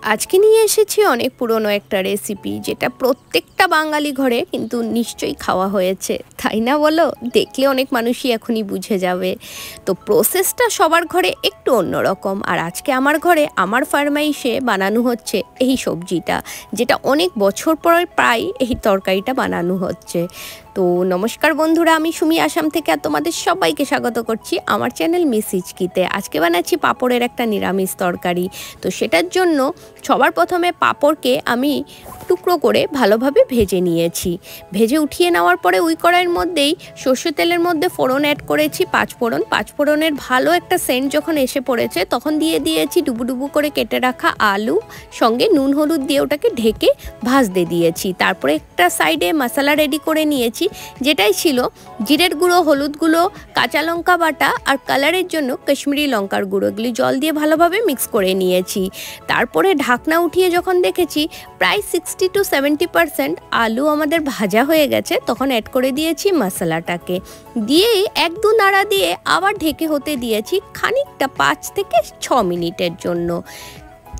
আজকে নিয়ে এসেছি অনেক পুরনো একটা রেসিপি, যেটা প্রত্যেকটা বাঙালি ঘরে কিন্তু নিশ্চয়ই খাওয়া হয়েছে, তাই না বলো? দেখলে অনেক মানুষই এখনই বুঝে যাবে। তো প্রসেসটা সবার ঘরে একটু অন্যরকম, আর আজকে আমার ঘরে আমার ফরমাইশে বানানো হচ্ছে এই সবজিটা, যেটা অনেক বছর পর প্রায় এই তরকারিটা বানানো হচ্ছে। তো নমস্কার বন্ধুরা, আমি সুমি আসাম থেকে আর তোমাদের সবাইকে স্বাগত করছি আমার চ্যানেল মিস হিচকিতে। আজকে বানাচ্ছি পাঁপড়ের একটা নিরামিষ তরকারি। তো সেটার জন্য সবার প্রথমে পাঁপড়কে আমি টুকরো করে ভালোভাবে ভেজে নিয়েছি। ভেজে উঠিয়ে নেওয়ার পরে ওই কড়াইয়ের মধ্যেই সর্ষে তেলের মধ্যে ফোড়ন অ্যাড করেছি, পাঁচফোড়নের ভালো একটা সেন্ট যখন এসে পড়েছে তখন দিয়ে দিয়েছি ডুবু করে কেটে রাখা আলু, সঙ্গে নুন হলুদ দিয়ে ওটাকে ঢেকে ভাজতে দিয়েছি। তারপরে একটা সাইডে মশলা রেডি করে নিয়েছি, যেটাই ছিল জিরের গুঁড়ো, হলুদ গুঁড়ো, কাঁচা লঙ্কা বাটা আর কালারের জন্য কাশ্মীরি লঙ্কার গুঁড়ো। এগুলি জল দিয়ে ভালোভাবে মিক্স করে নিয়েছি। তারপরে ঢাকনা উঠিয়ে যখন দেখেছি প্রায় 60 to 70% আলু আমাদের ভাজা হয়ে গেছে, তখন অ্যাড করে দিয়েছি মশলাটাকে। দিয়েই 1-2 নাড়া দিয়ে আবার ঢেকে হতে দিয়েছি খানিকটা 5 থেকে 6 মিনিটের জন্য।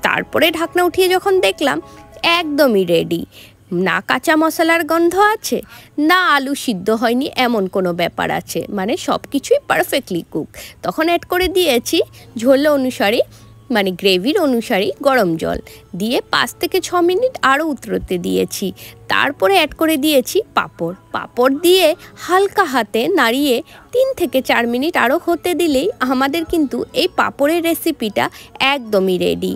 তারপরে ঢাকনা উঠিয়ে যখন দেখলাম একদমই রেডি, না কাঁচা মশলার গন্ধ আছে, না আলু সিদ্ধ হয়নি এমন কোনো ব্যাপার আছে, মানে সব কিছুই পারফেক্টলি কুক। তখন অ্যাড করে দিয়েছি ঝোল অনুসারে, মানে গ্রেভির অনুসারে গরম জল দিয়ে 5 থেকে 6 মিনিট আরও উতরতে দিয়েছি। তারপরে অ্যাড করে দিয়েছি পাঁপড় দিয়ে হালকা হাতে নাড়িয়ে 3 থেকে 4 মিনিট আরও হতে দিলেই আমাদের কিন্তু এই পাঁপড়ের রেসিপিটা একদমই রেডি।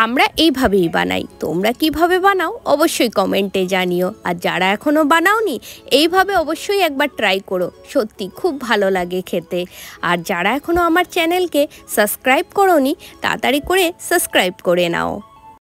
আমরা এইভাবেই বানাই, তোমরা কিভাবে বানাও অবশ্যই কমেন্টে জানিও। আর যারা এখনও বানাওনি এইভাবে অবশ্যই একবার ট্রাই করো, সত্যি খুব ভালো লাগে খেতে। আর যারা এখনও আমার চ্যানেলকে সাবস্ক্রাইব করোনি তাড়াতাড়ি করে সাবস্ক্রাইব করে নাও।